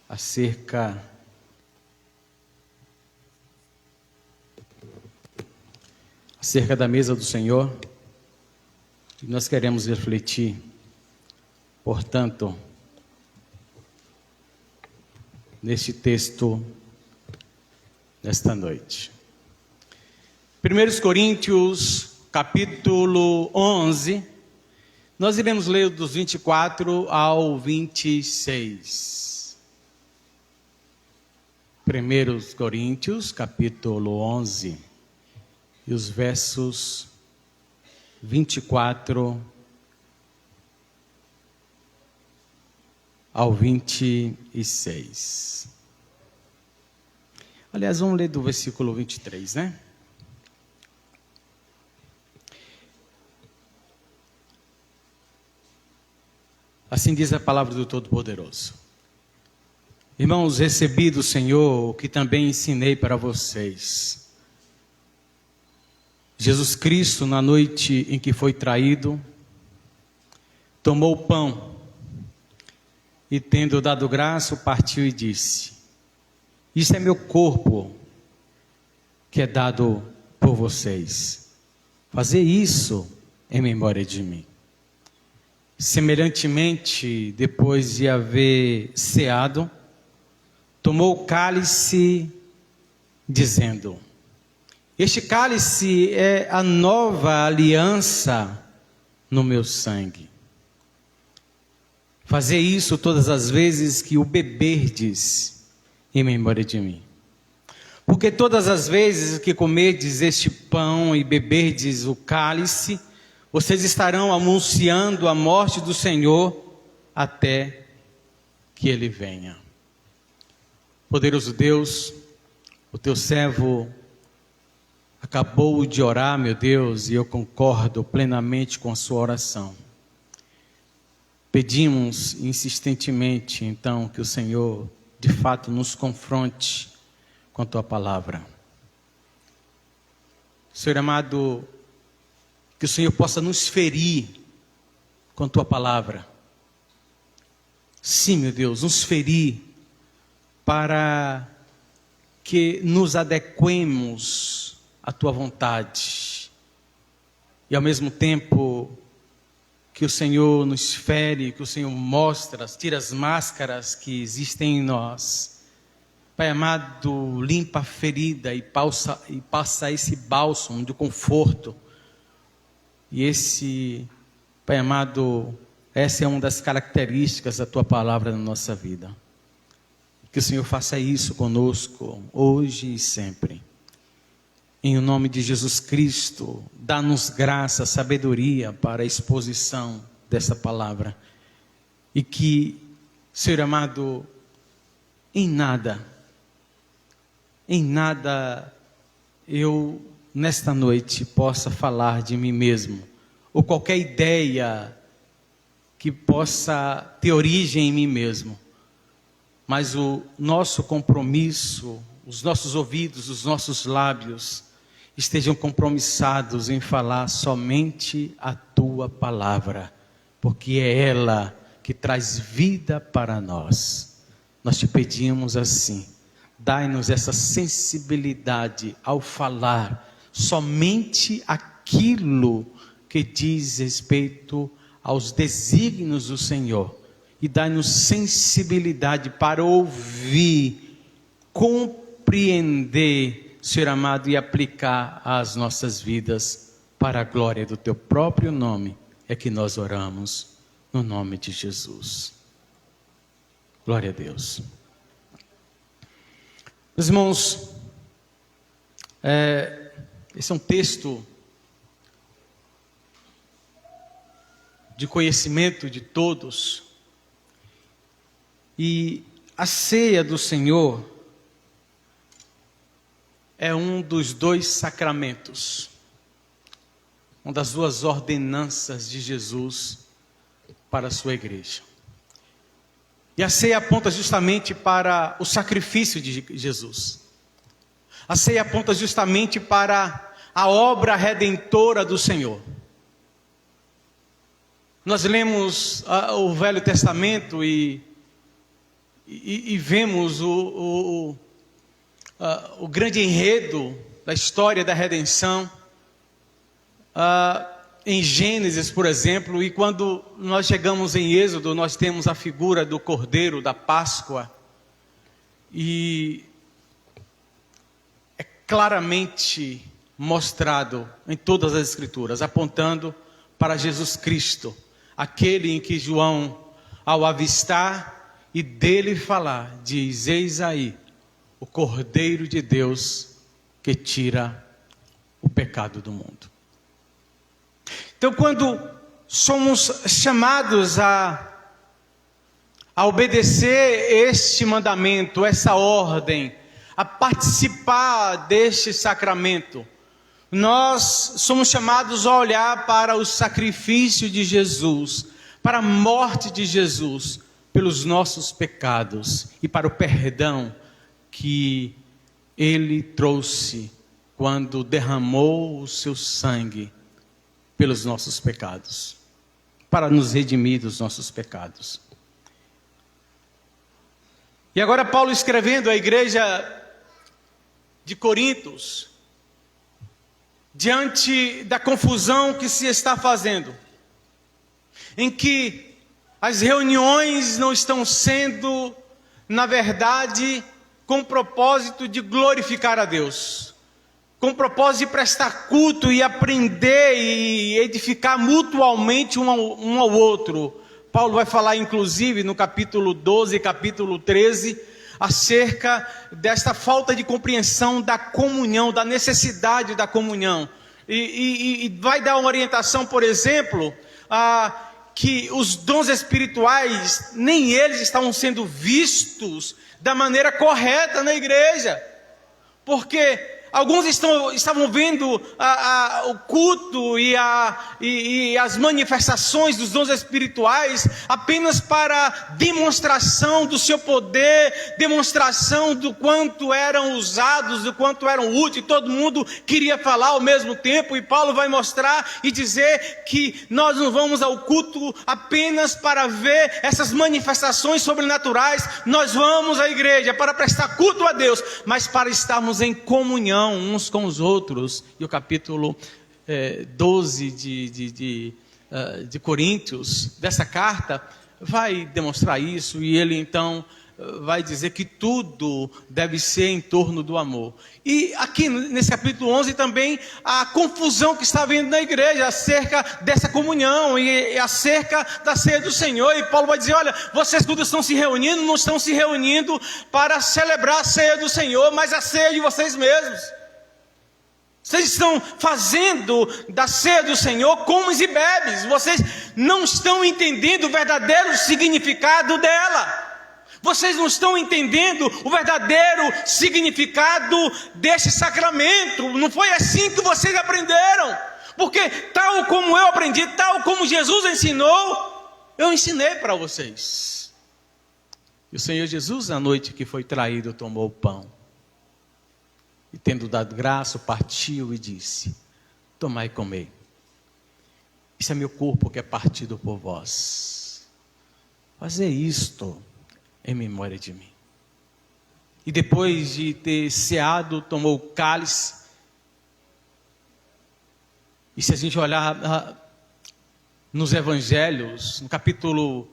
acerca da mesa do Senhor, e nós queremos refletir, portanto, neste texto nesta noite. 1 Coríntios, capítulo 11, nós iremos ler dos 24 ao 26. 1 Coríntios, capítulo 11, e os versos 24 ao 26. Aliás, vamos ler do versículo 23, né? Assim diz a palavra do Todo-Poderoso. Irmãos, recebi do Senhor o que também ensinei para vocês. Jesus Cristo, na noite em que foi traído, tomou o pão e, tendo dado graça, o partiu e disse: Isso é meu corpo, que é dado por vocês. Fazer isso em memória de mim. Semelhantemente, depois de haver ceado, tomou o cálice, dizendo: Este cálice é a nova aliança no meu sangue. Fazer isso todas as vezes que o beberdes em memória de mim. Porque todas as vezes que comerdes este pão e beberdes o cálice, vocês estarão anunciando a morte do Senhor até que Ele venha. Poderoso Deus, o teu servo acabou de orar, meu Deus, e eu concordo plenamente com a sua oração. Pedimos insistentemente, então, que o Senhor, de fato, nos confronte com a tua palavra. Senhor amado, que o Senhor possa nos ferir com a tua palavra. Sim, meu Deus, nos ferir para que nos adequemos à tua vontade. E ao mesmo tempo que o Senhor nos fere, que o Senhor mostra, tira as máscaras que existem em nós. Pai amado, limpa a ferida e passa esse bálsamo de conforto. E esse, Pai amado, essa é uma das características da tua palavra na nossa vida. Que o Senhor faça isso conosco, hoje e sempre. Em o nome de Jesus Cristo, dá-nos graça, sabedoria para a exposição dessa palavra. E que, Senhor amado, em nada eu, nesta noite, possa falar de mim mesmo, ou qualquer ideia que possa ter origem em mim mesmo. Mas o nosso compromisso, os nossos ouvidos, os nossos lábios, estejam compromissados em falar somente a tua palavra, porque é ela que traz vida para nós. Nós te pedimos assim, dai-nos essa sensibilidade ao falar somente aquilo que diz respeito aos desígnios do Senhor, e dai-nos sensibilidade para ouvir, compreender, Senhor amado, e aplicar às nossas vidas, para a glória do teu próprio nome, é que nós oramos, no nome de Jesus. Glória a Deus. Meus irmãos, esse é um texto de conhecimento de todos, e a ceia do Senhor é um dos dois sacramentos, uma das duas ordenanças de Jesus para a sua igreja. E a ceia aponta justamente para o sacrifício de Jesus. A ceia aponta justamente para a obra redentora do Senhor. Nós lemos o Velho Testamento e e vemos o grande enredo da história da redenção, em Gênesis, por exemplo, e quando nós chegamos em Êxodo, nós temos a figura do Cordeiro da Páscoa, e é claramente mostrado em todas as Escrituras, apontando para Jesus Cristo, aquele em que João, ao avistar e dele falar, diz: eis aí o Cordeiro de Deus que tira o pecado do mundo. Então, quando somos chamados a obedecer este mandamento, essa ordem, a participar deste sacramento, nós somos chamados a olhar para o sacrifício de Jesus, para a morte de Jesus pelos nossos pecados e para o perdão que Ele trouxe quando derramou o seu sangue pelos nossos pecados, para nos redimir dos nossos pecados. E agora Paulo, escrevendo à igreja de Corintos, diante da confusão que se está fazendo, em que as reuniões não estão sendo, na verdade, com o propósito de glorificar a Deus, com o propósito de prestar culto e aprender e edificar mutualmente um ao outro. Paulo vai falar, inclusive, no capítulo 12 e capítulo 13, acerca desta falta de compreensão da comunhão, da necessidade da comunhão. E vai dar uma orientação, por exemplo, que os dons espirituais, nem eles estavam sendo vistos da maneira correta na igreja. Porque alguns estavam vendo o culto e as manifestações dos dons espirituais apenas para demonstração do seu poder, demonstração do quanto eram usados, do quanto eram úteis. Todo mundo queria falar ao mesmo tempo, e Paulo vai mostrar e dizer que nós não vamos ao culto apenas para ver essas manifestações sobrenaturais. Nós vamos à igreja para prestar culto a Deus, mas para estarmos em comunhão uns com os outros. E o capítulo 12 de Coríntios, dessa carta, vai demonstrar isso. E ele então vai dizer que tudo deve ser em torno do amor. E aqui nesse capítulo 11 também a confusão que está havendo na igreja acerca dessa comunhão e acerca da ceia do Senhor. E Paulo vai dizer: olha, vocês todos estão se reunindo, não estão se reunindo para celebrar a ceia do Senhor, mas a ceia de vocês mesmos. Vocês estão fazendo da ceia do Senhor comes e bebes. Vocês não estão entendendo o verdadeiro significado dela. Vocês não estão entendendo o verdadeiro significado deste sacramento. Não foi assim que vocês aprenderam. Porque tal como eu aprendi, tal como Jesus ensinou, eu ensinei para vocês. E o Senhor Jesus, na noite que foi traído, tomou o pão. E tendo dado graça, partiu e disse: tomai e comei. Isso é meu corpo que é partido por vós. Fazei isto em memória de mim. E depois de ter ceado, tomou o cálice. E se a gente olhar nos evangelhos, no capítulo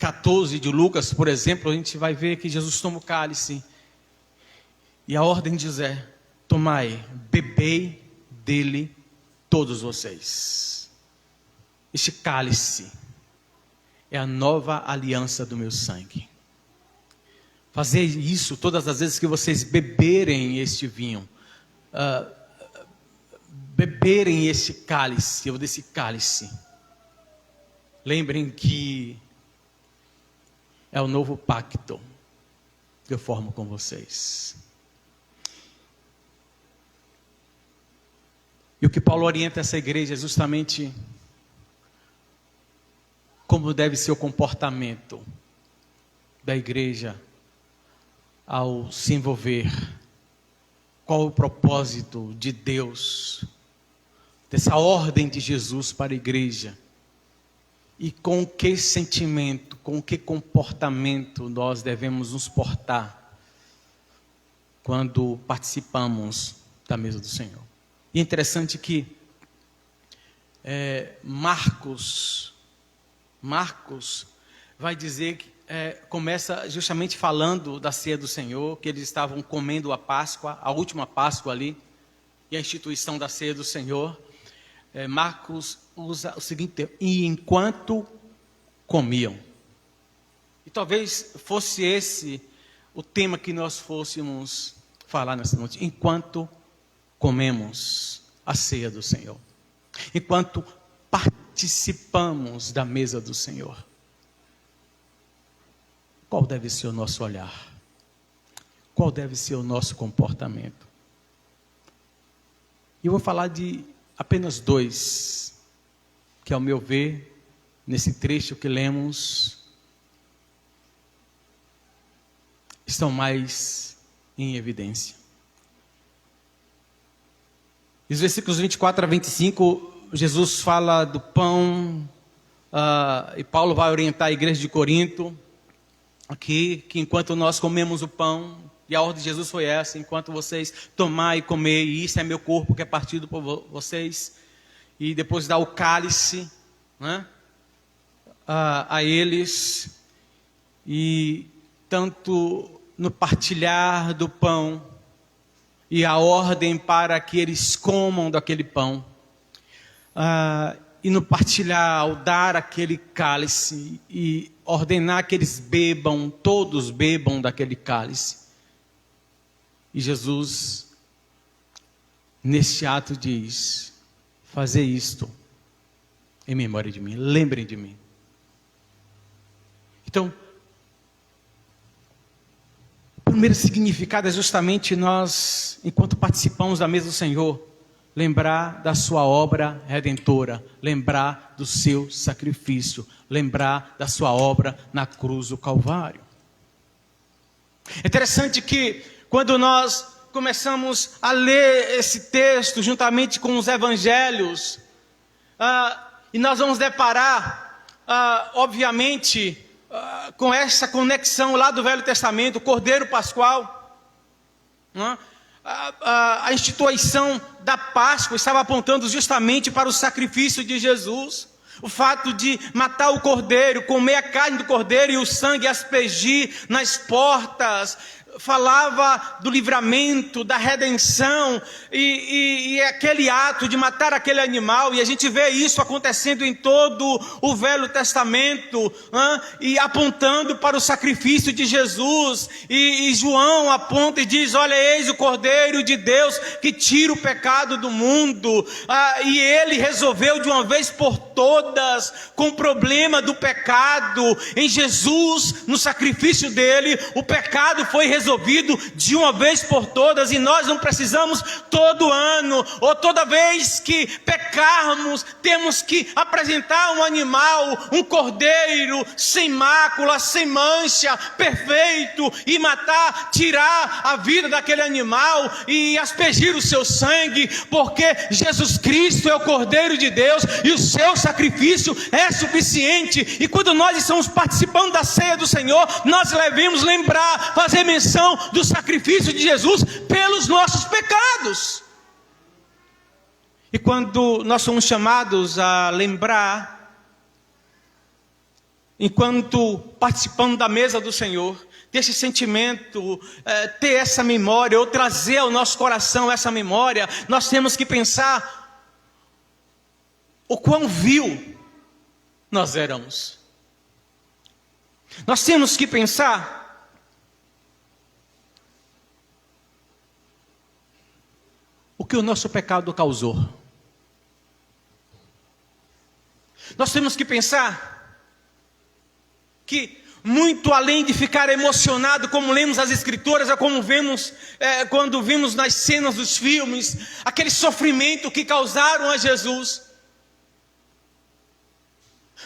14 de Lucas, por exemplo, a gente vai ver que Jesus toma o cálice. E a ordem diz: tomai, bebei dele todos vocês. Este cálice é a nova aliança do meu sangue. Fazer isso todas as vezes que vocês beberem este vinho, beberem este cálice, ou desse cálice, lembrem que é o novo pacto que eu formo com vocês. E o que Paulo orienta essa igreja é justamente como deve ser o comportamento da igreja ao se envolver. Qual o propósito de Deus, dessa ordem de Jesus para a igreja. e com que sentimento, com que comportamento nós devemos nos portar quando participamos da mesa do Senhor. E é interessante que Marcos vai dizer que começa justamente falando da ceia do Senhor, que eles estavam comendo a Páscoa, a última Páscoa ali, e a instituição da ceia do Senhor. Marcos usa o seguinte termo: e enquanto comiam. E talvez fosse esse o tema que nós fôssemos falar nessa noite. Enquanto comemos a ceia do Senhor. Enquanto participamos da mesa do Senhor. Qual deve ser o nosso olhar? Qual deve ser o nosso comportamento? E eu vou falar de apenas dois, que ao meu ver, nesse trecho que lemos, estão mais em evidência. Os versículos 24 a 25, Jesus fala do pão, e Paulo vai orientar a igreja de Corinto, aqui, que enquanto nós comemos o pão, e a ordem de Jesus foi essa: enquanto vocês tomar e comer, e isso é meu corpo que é partido por vocês, e depois dá o cálice, né, a eles, e tanto no partilhar do pão, e a ordem para que eles comam daquele pão, e no partilhar, ao dar aquele cálice, e ordenar que eles bebam, todos bebam daquele cálice. E Jesus, neste ato, diz: fazer isto em memória de mim, lembrem de mim. Então, o primeiro significado é justamente nós, enquanto participamos da mesa do Senhor, lembrar da sua obra redentora, lembrar do seu sacrifício, lembrar da sua obra na cruz do Calvário. É interessante que quando nós começamos a ler esse texto juntamente com os evangelhos, e nós vamos deparar, obviamente, com essa conexão lá do Velho Testamento, o Cordeiro Pascual, a instituição da Páscoa estava apontando justamente para o sacrifício de Jesus. O fato de matar o cordeiro, comer a carne do cordeiro e o sangue aspergir nas portas, falava do livramento, da redenção, e aquele ato de matar aquele animal, e a gente vê isso acontecendo em todo o Velho Testamento, e apontando para o sacrifício de Jesus, e João aponta e diz: olha, eis o Cordeiro de Deus que tira o pecado do mundo, e ele resolveu de uma vez por todas com o problema do pecado. Em Jesus, no sacrifício dele, o pecado foi resolvido de uma vez por todas, e nós não precisamos todo ano, ou toda vez que pecarmos, temos que apresentar um animal, um cordeiro, sem mácula, sem mancha, perfeito, e matar, tirar a vida daquele animal, e aspergir o seu sangue, porque Jesus Cristo é o Cordeiro de Deus, e o seu sacrifício é suficiente. E quando nós estamos participando da ceia do Senhor, nós devemos lembrar, fazer menção do sacrifício de Jesus pelos nossos pecados. E quando nós somos chamados a lembrar, enquanto participamos da mesa do Senhor, ter esse sentimento, ter essa memória, ou trazer ao nosso coração essa memória, nós temos que pensar o quão vil nós éramos. Nós temos que pensar o que o nosso pecado causou. Nós temos que pensar que, muito além de ficar emocionado, como lemos as Escrituras, ou como vemos quando vimos nas cenas dos filmes, aquele sofrimento que causaram a Jesus,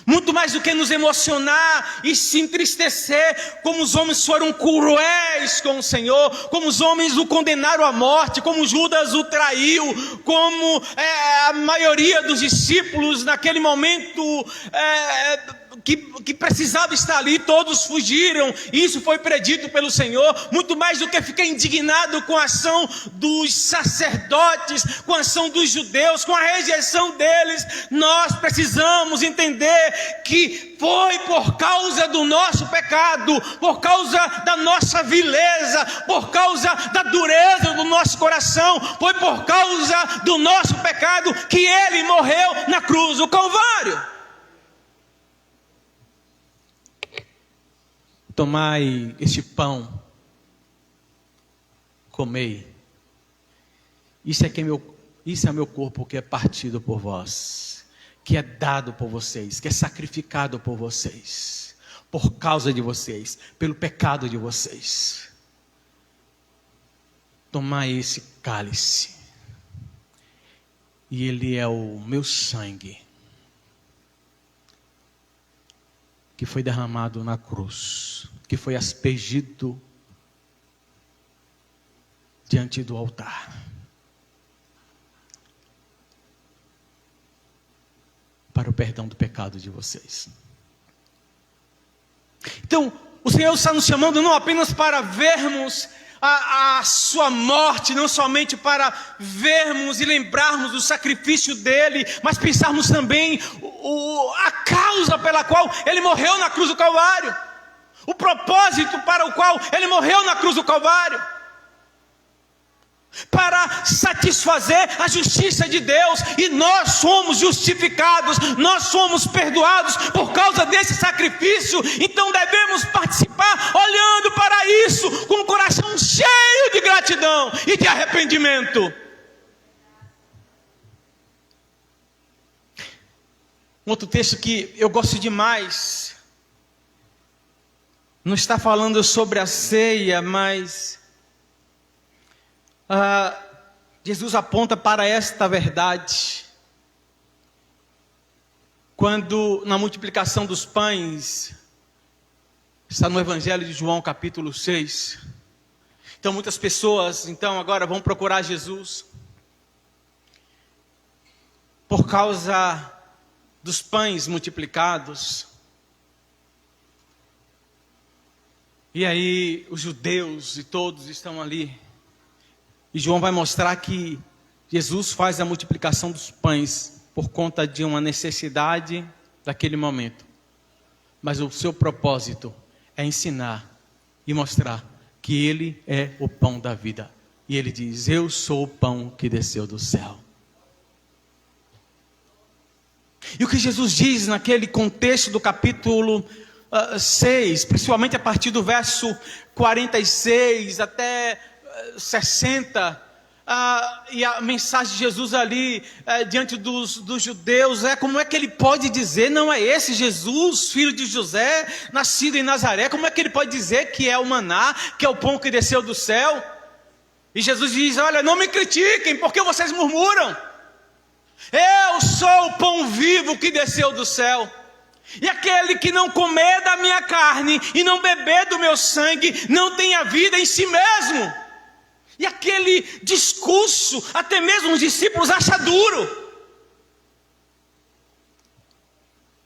Muito mais do que nos emocionar e se entristecer, como os homens foram cruéis com o Senhor, como os homens o condenaram à morte, como Judas o traiu, como a maioria dos discípulos naquele momento que precisava estar ali, todos fugiram. Isso foi predito pelo Senhor. Muito mais do que ficar indignado com a ação dos sacerdotes, com a ação dos judeus, com a rejeição deles, nós precisamos entender que foi por causa do nosso pecado, por causa da nossa vileza, por causa da dureza do nosso coração, foi por causa do nosso pecado que Ele morreu na cruz do Calvário. Tomai este pão, comei. Isso é meu corpo que é partido por vós, que é dado por vocês, que é sacrificado por vocês, por causa de vocês, pelo pecado de vocês. Tomai esse cálice, e ele é o meu sangue, que foi derramado na cruz, que foi aspergido diante do altar, para o perdão do pecado de vocês. Então, o Senhor está nos chamando não apenas para vermos a sua morte, não somente para vermos e lembrarmos do sacrifício dele, mas pensarmos também a causa pela qual ele morreu na cruz do Calvário, o propósito para o qual ele morreu na cruz do Calvário, para satisfazer a justiça de Deus, e nós somos justificados, nós somos perdoados por causa desse sacrifício. Então devemos participar olhando para isso com o coração cheio de gratidão e de arrependimento. Um outro texto que eu gosto demais, não está falando sobre a ceia, mas Jesus aponta para esta verdade, quando na multiplicação dos pães, está no Evangelho de João capítulo 6, então muitas pessoas agora vão procurar Jesus, por causa dos pães multiplicados, e aí os judeus e todos estão ali, e João vai mostrar que Jesus faz a multiplicação dos pães por conta de uma necessidade daquele momento. Mas o seu propósito é ensinar e mostrar que Ele é o pão da vida. E Ele diz: eu sou o pão que desceu do céu. E o que Jesus diz naquele contexto do capítulo 6, principalmente a partir do verso 46 até 60, e a mensagem de Jesus ali diante dos judeus como é que ele pode dizer, não é esse Jesus, filho de José, nascido em Nazaré, como é que ele pode dizer que é o maná, que é o pão que desceu do céu? E Jesus diz: olha, não me critiquem, porque vocês murmuram, eu sou o pão vivo que desceu do céu, e aquele que não comer da minha carne e não beber do meu sangue, não tem a vida em si mesmo. E aquele discurso, até mesmo os discípulos acham duro.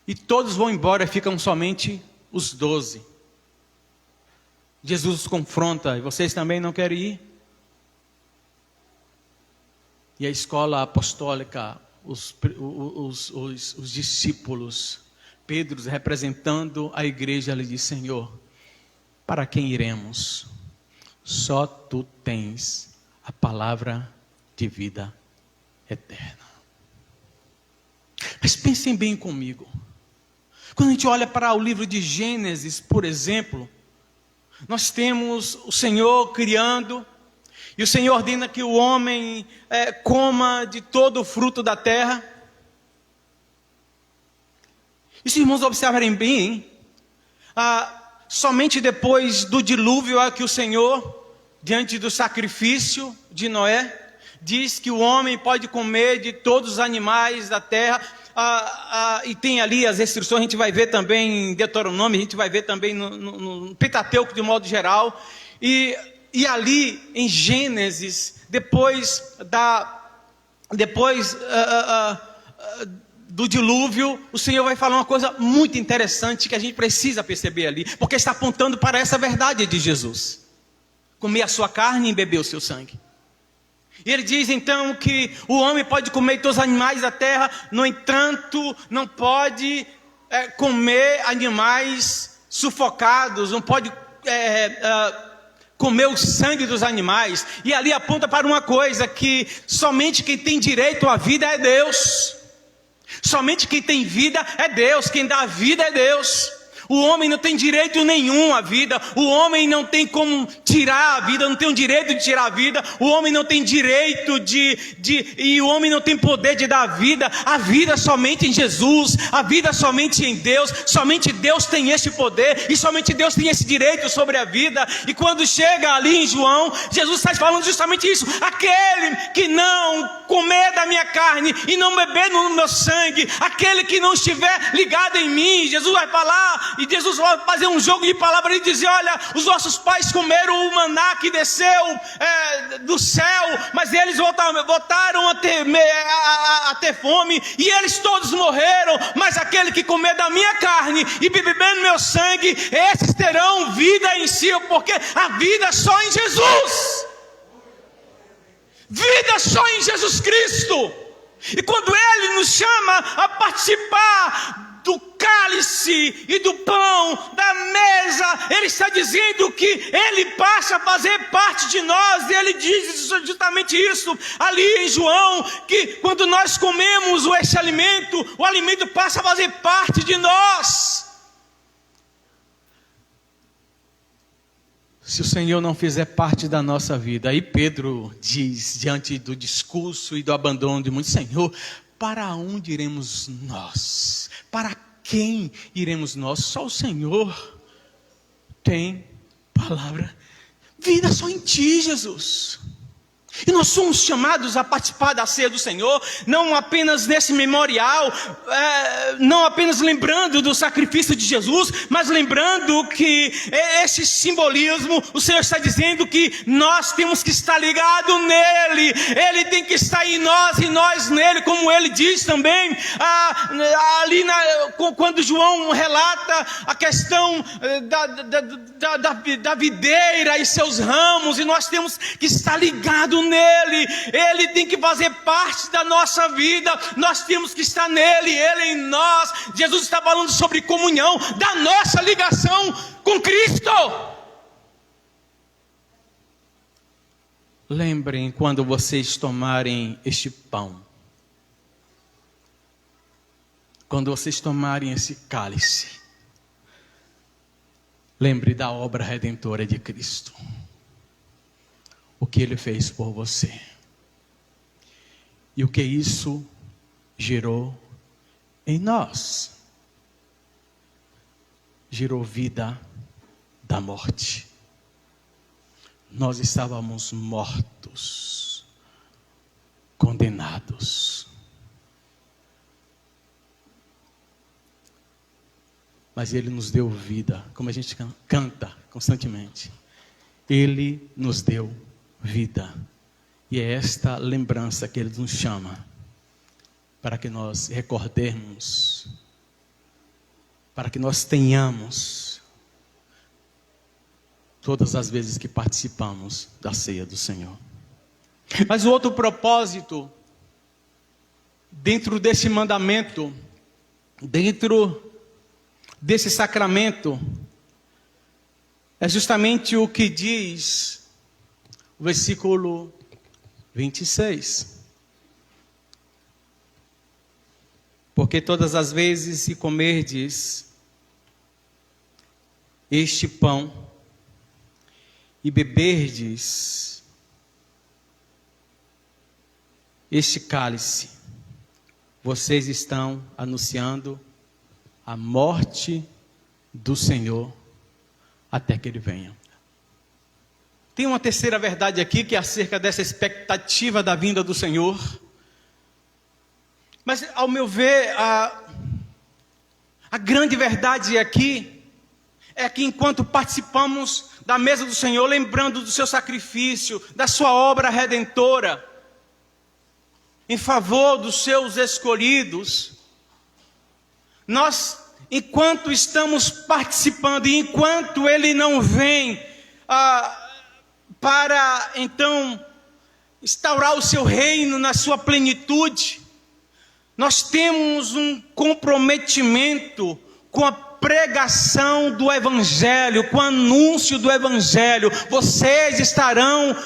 E todos vão embora, ficam somente os 12. Jesus os confronta: e vocês também não querem ir? E a escola apostólica, os discípulos, Pedro representando a igreja, lhe diz: Senhor, para quem iremos? Só tu tens a palavra de vida eterna. Mas pensem bem comigo. Quando a gente olha para o livro de Gênesis, por exemplo, nós temos o Senhor criando, e o Senhor ordena que o homem coma de todo o fruto da terra. E se os irmãos observarem bem, somente depois do dilúvio é que o Senhor, diante do sacrifício de Noé, diz que o homem pode comer de todos os animais da terra, e tem ali as restrições, a gente vai ver também em Deuteronômio, a gente vai ver também no Pentateuco de modo geral, e ali em Gênesis, depois do dilúvio, o Senhor vai falar uma coisa muito interessante que a gente precisa perceber ali, porque está apontando para essa verdade de Jesus: comer a sua carne e beber o seu sangue. E ele diz então que o homem pode comer todos os animais da terra, no entanto, não pode comer animais sufocados, não pode comer o sangue dos animais. E ali aponta para uma coisa, que somente quem tem direito à vida é Deus. Somente quem tem vida é Deus, quem dá a vida é Deus. O homem não tem direito nenhum à vida, o homem não tem como tirar a vida, não tem o direito de tirar a vida, o homem não tem direito e o homem não tem poder de dar a vida somente em Jesus, a vida somente em Deus, somente Deus tem esse poder, e somente Deus tem esse direito sobre a vida. E quando chega ali em João, Jesus está falando justamente isso: aquele que não comer da minha carne e não beber no meu sangue, aquele que não estiver ligado em mim, Jesus vai falar. E Jesus vai fazer um jogo de palavras e dizer: olha, os nossos pais comeram o maná que desceu do céu, mas eles voltaram a ter fome, e eles todos morreram. Mas aquele que comer da minha carne e beber no meu sangue, esses terão vida em si, porque a vida é só em Jesus. Vida só em Jesus Cristo. E quando Ele nos chama a participar do cálice e do pão, da mesa, Ele está dizendo que Ele passa a fazer parte de nós. E Ele diz justamente isso ali em João, que quando nós comemos esse alimento, o alimento passa a fazer parte de nós. Se o Senhor não fizer parte da nossa vida, aí Pedro diz, diante do discurso e do abandono de muitos: Senhor, para onde iremos nós? Para quem iremos nós? Só o Senhor tem palavra. Vida só em Ti, Jesus. E nós somos chamados a participar da ceia do Senhor, não apenas nesse memorial, não apenas lembrando do sacrifício de Jesus, mas lembrando que esse simbolismo, o Senhor está dizendo que nós temos que estar ligados nele, Ele tem que estar em nós e nós nele, como Ele diz também, ali quando João relata a questão da videira e seus ramos, e nós temos que estar ligados nele, Ele tem que fazer parte da nossa vida, nós temos que estar nele, Ele em nós. Jesus está falando sobre comunhão, da nossa ligação com Cristo. Lembrem quando vocês tomarem este pão, quando vocês tomarem esse cálice, lembre da obra redentora de Cristo. O que Ele fez por você. E o que isso gerou em nós. Gerou vida da morte. Nós estávamos mortos, condenados. Mas Ele nos deu vida, como a gente canta constantemente. Ele nos deu vida. E é esta lembrança que Ele nos chama, para que nós recordemos, para que nós tenhamos, todas as vezes que participamos da ceia do Senhor. Mas o outro propósito, dentro desse mandamento, dentro desse sacramento, é justamente o que diz o versículo 26. Porque todas as vezes que comerdes este pão e beberdes este cálice, vocês estão anunciando a morte do Senhor até que Ele venha. Tem uma terceira verdade aqui, que é acerca dessa expectativa da vinda do Senhor. Mas, ao meu ver, a grande verdade aqui é que enquanto participamos da mesa do Senhor, lembrando do seu sacrifício, da sua obra redentora, em favor dos seus escolhidos, nós, enquanto estamos participando e enquanto Ele não vem para então instaurar o seu reino na sua plenitude, nós temos um comprometimento com a pregação do Evangelho, com o anúncio do Evangelho. Vocês estarão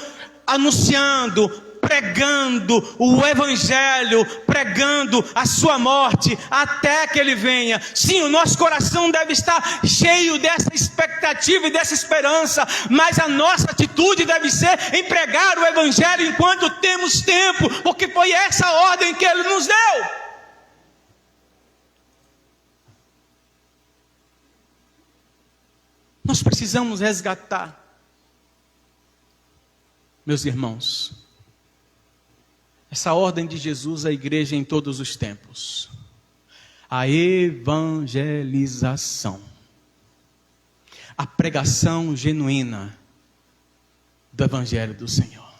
anunciando, pregando o Evangelho, pregando a sua morte, até que Ele venha. Sim, o nosso coração deve estar cheio dessa expectativa e dessa esperança, mas a nossa atitude deve ser em pregar o Evangelho enquanto temos tempo, porque foi essa a ordem que Ele nos deu. Nós precisamos resgatar, meus irmãos, essa ordem de Jesus à igreja em todos os tempos. A evangelização. A pregação genuína do Evangelho do Senhor.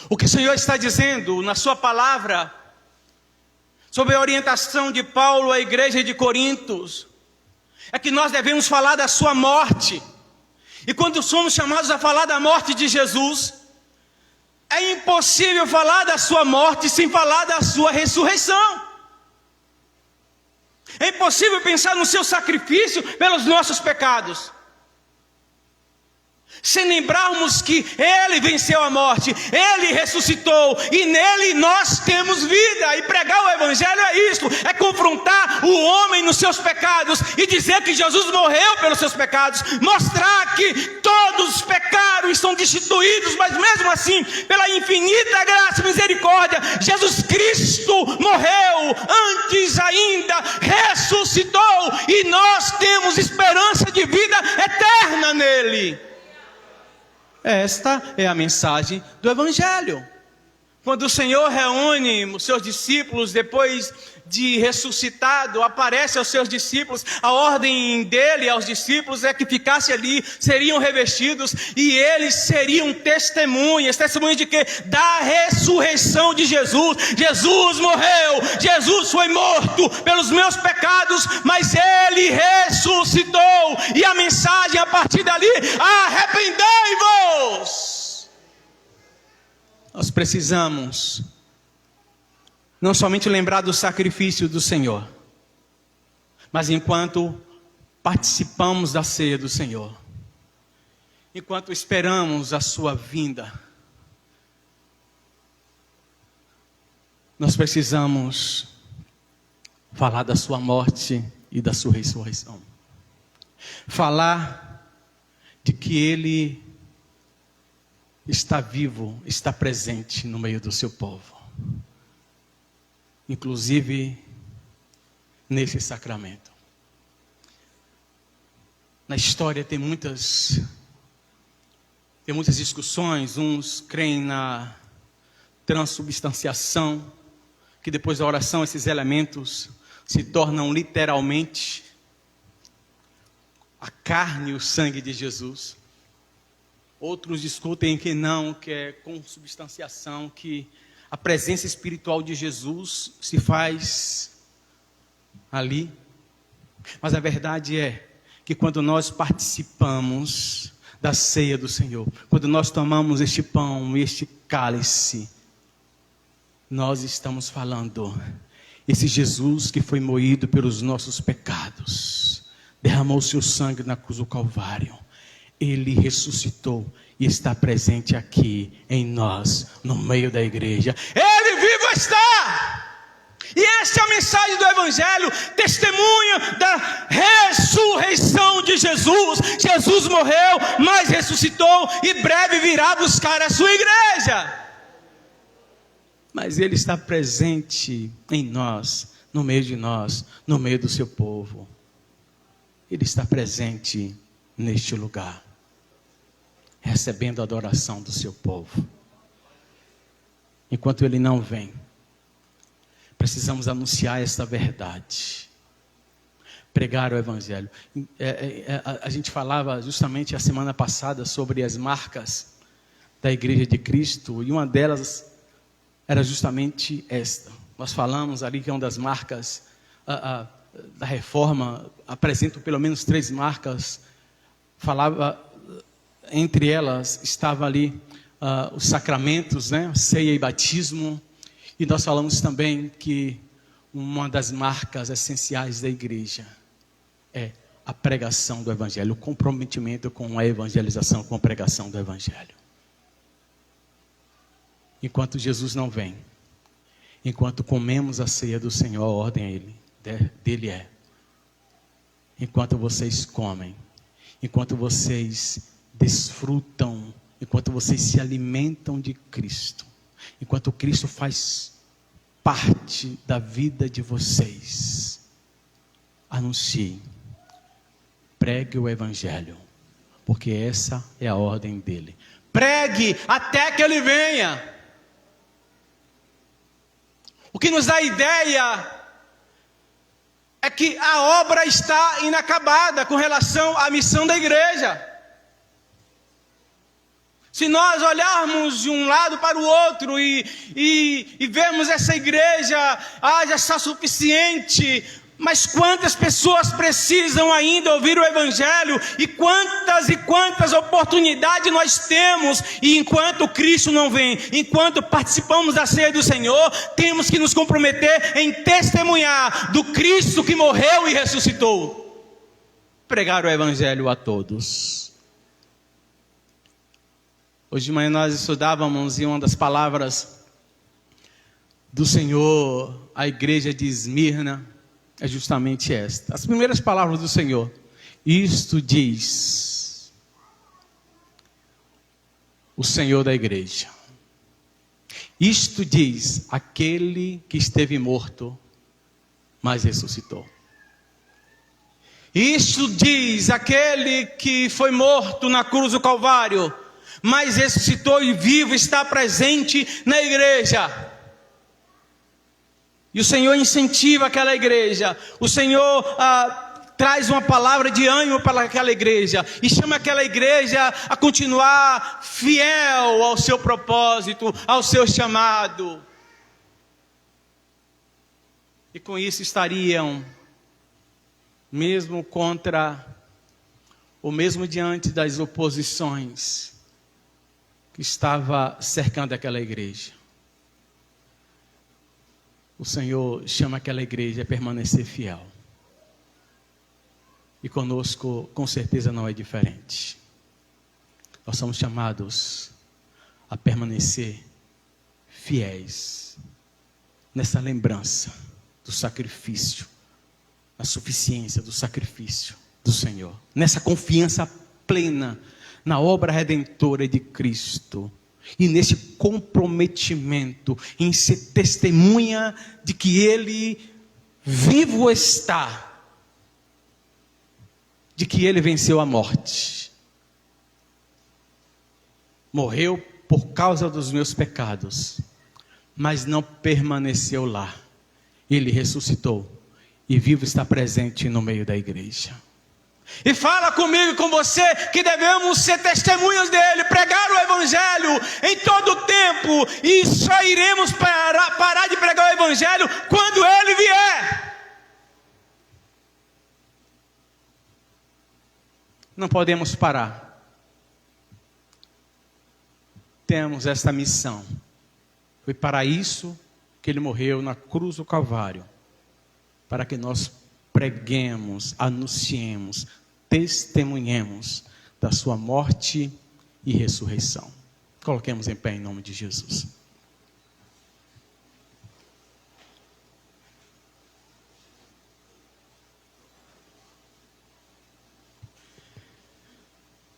O que o Senhor está dizendo na sua palavra, sob a orientação de Paulo à igreja de Corintos, é que nós devemos falar da sua morte. E quando somos chamados a falar da morte de Jesus, é impossível falar da sua morte sem falar da sua ressurreição. É impossível pensar no seu sacrifício pelos nossos pecados sem lembrarmos que Ele venceu a morte, Ele ressuscitou, e nele nós temos vida. E pregar o Evangelho é isso, é confrontar o homem nos seus pecados, e dizer que Jesus morreu pelos seus pecados, mostrar que todos pecaram e são destituídos, mas mesmo assim, pela infinita graça e misericórdia, Jesus Cristo morreu, antes ainda ressuscitou, e nós temos esperança de vida eterna nele. Esta é a mensagem do Evangelho. Quando o Senhor reúne os seus discípulos depois de ressuscitado, aparece aos seus discípulos, a ordem dele aos discípulos é que ficasse ali, seriam revestidos e eles seriam testemunhas de quê? Da ressurreição de Jesus. Jesus morreu, Jesus foi morto pelos meus pecados, mas Ele ressuscitou, e a mensagem a partir dali: arrependei-vos. Nós precisamos não somente lembrar do sacrifício do Senhor, mas enquanto participamos da ceia do Senhor, enquanto esperamos a sua vinda, nós precisamos falar da sua morte e da sua ressurreição. Falar de que Ele está vivo, está presente no meio do seu povo. Inclusive nesse sacramento. Na história tem muitas discussões. Uns creem na transubstanciação, que depois da oração esses elementos se tornam literalmente a carne e o sangue de Jesus. Outros discutem que não, que é consubstanciação, que a presença espiritual de Jesus se faz ali. Mas a verdade é que quando nós participamos da ceia do Senhor, quando nós tomamos este pão e este cálice, nós estamos falando: esse Jesus que foi moído pelos nossos pecados, derramou seu sangue na cruz do Calvário, Ele ressuscitou e está presente aqui em nós, no meio da igreja. Ele vivo está! E esta é a mensagem do Evangelho, testemunha da ressurreição de Jesus. Jesus morreu, mas ressuscitou, e breve virá buscar a sua igreja. Mas Ele está presente em nós, no meio de nós, no meio do seu povo. Ele está presente neste lugar, recebendo a adoração do seu povo. Enquanto Ele não vem, Precisamos anunciar esta verdade. Pregar o Evangelho. A gente falava justamente a semana passada sobre as marcas da Igreja de Cristo, e uma delas era justamente esta. Nós falamos ali que é uma das marcas da reforma, apresento pelo menos 3 marcas. Falava, entre elas, estava ali os sacramentos, né? Ceia e batismo. E nós falamos também que uma das marcas essenciais da igreja é a pregação do Evangelho, o comprometimento com a evangelização, com a pregação do Evangelho. Enquanto Jesus não vem, enquanto comemos a ceia do Senhor, a ordem dele é: enquanto vocês comem, enquanto vocês desfrutam, enquanto vocês se alimentam de Cristo, enquanto Cristo faz parte da vida de vocês, anunciem, pregue o Evangelho, porque essa é a ordem dele. Pregue até que ele venha. O que nos dá a ideia é que a obra está inacabada com relação à missão da igreja. Se nós olharmos de um lado para o outro e vermos essa igreja, já está suficiente, mas quantas pessoas precisam ainda ouvir o Evangelho, e quantas oportunidades nós temos, e enquanto Cristo não vem, enquanto participamos da ceia do Senhor, temos que nos comprometer em testemunhar do Cristo que morreu e ressuscitou. Pregar o Evangelho a todos. Hoje de manhã nós estudávamos, e uma das palavras do Senhor à igreja de Esmirna é justamente esta. As primeiras palavras do Senhor: isto diz o Senhor da igreja. Isto diz aquele que esteve morto, mas ressuscitou. Isto diz aquele que foi morto na cruz do Calvário, mas ressuscitou e vivo está presente na igreja. E o Senhor incentiva aquela igreja. O Senhor traz uma palavra de ânimo para aquela igreja e chama aquela igreja a continuar fiel ao seu propósito, ao seu chamado. E com isso estariam, mesmo contra, ou mesmo diante das oposições que estava cercando aquela igreja, o Senhor chama aquela igreja a permanecer fiel. E conosco, com certeza, não é diferente. Nós somos chamados a permanecer fiéis nessa lembrança do sacrifício, na suficiência do sacrifício do Senhor, nessa confiança plena na obra redentora de Cristo, e nesse comprometimento em ser testemunha de que Ele vivo está, de que Ele venceu a morte, morreu por causa dos meus pecados, mas não permaneceu lá. Ele ressuscitou e vivo está presente no meio da igreja. E fala comigo e com você que devemos ser testemunhas dele, pregar o Evangelho em todo o tempo, e só iremos parar de pregar o Evangelho quando ele vier. Não podemos parar. Temos esta missão. Foi para isso que ele morreu na cruz do Calvário, para que nós preguemos, anunciemos, testemunhemos da sua morte e ressurreição. Coloquemos em pé em nome de Jesus.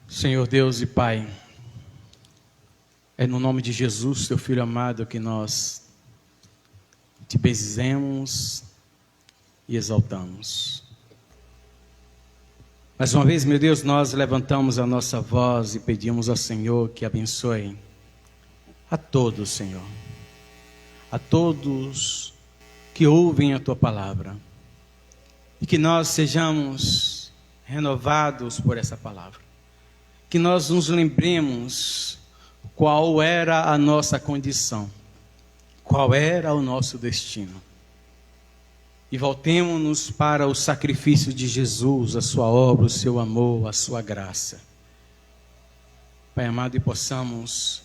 Senhor Deus e Pai, é no nome de Jesus, teu Filho amado, que nós te bendizemos e exaltamos. Mais uma vez, meu Deus, nós levantamos a nossa voz e pedimos ao Senhor que abençoe a todos, Senhor, a todos que ouvem a tua palavra. E que nós sejamos renovados por essa palavra. Que nós nos lembremos qual era a nossa condição, qual era o nosso destino. E voltemo-nos para o sacrifício de Jesus, a sua obra, o seu amor, a sua graça. Pai amado, e possamos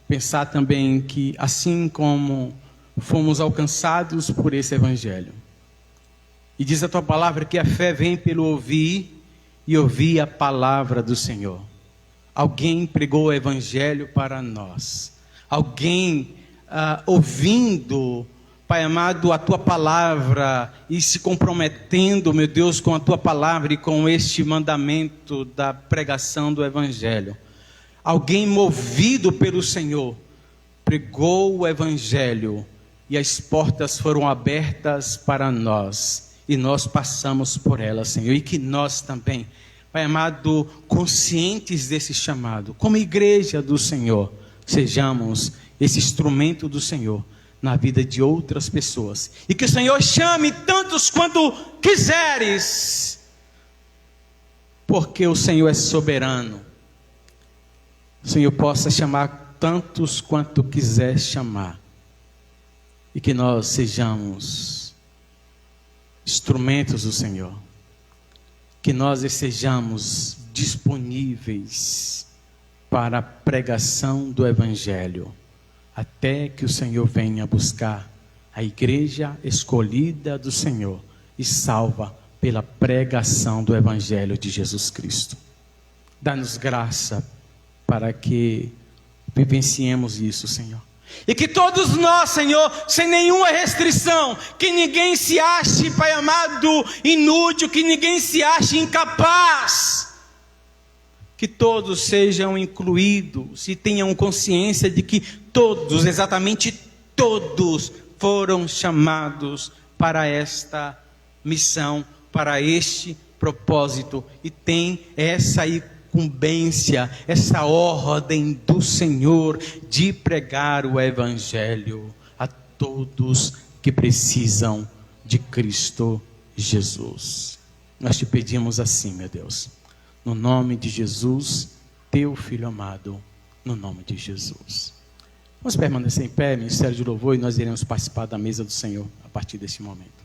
pensar também que assim como fomos alcançados por esse evangelho, e diz a tua palavra que a fé vem pelo ouvir e ouvir a palavra do Senhor. Alguém pregou o evangelho para nós. Alguém ouvindo, Pai amado, a tua palavra e se comprometendo, meu Deus, com a tua palavra e com este mandamento da pregação do evangelho. Alguém movido pelo Senhor pregou o evangelho e as portas foram abertas para nós. E nós passamos por ela, Senhor. E que nós também, Pai amado, conscientes desse chamado, como igreja do Senhor, sejamos esse instrumento do Senhor na vida de outras pessoas. E que o Senhor chame tantos quanto quiseres, porque o Senhor é soberano. O Senhor possa chamar tantos quanto quiser chamar. E que nós sejamos instrumentos do Senhor, que nós estejamos disponíveis para a pregação do Evangelho, até que o Senhor venha buscar a igreja escolhida do Senhor e salva pela pregação do Evangelho de Jesus Cristo. Dá-nos graça para que vivenciemos isso, Senhor. E que todos nós, Senhor, sem nenhuma restrição, que ninguém se ache, Pai amado, inútil, que ninguém se ache incapaz, que todos sejam incluídos e tenham consciência de que todos, exatamente todos, foram chamados para esta missão, para este propósito, e tem essa incumbência, essa ordem do Senhor de pregar o Evangelho a todos que precisam de Cristo Jesus. Nós te pedimos assim, meu Deus, no nome de Jesus, teu Filho amado, no nome de Jesus. Vamos permanecer em pé, Ministério de Louvor, e nós iremos participar da mesa do Senhor a partir desse momento.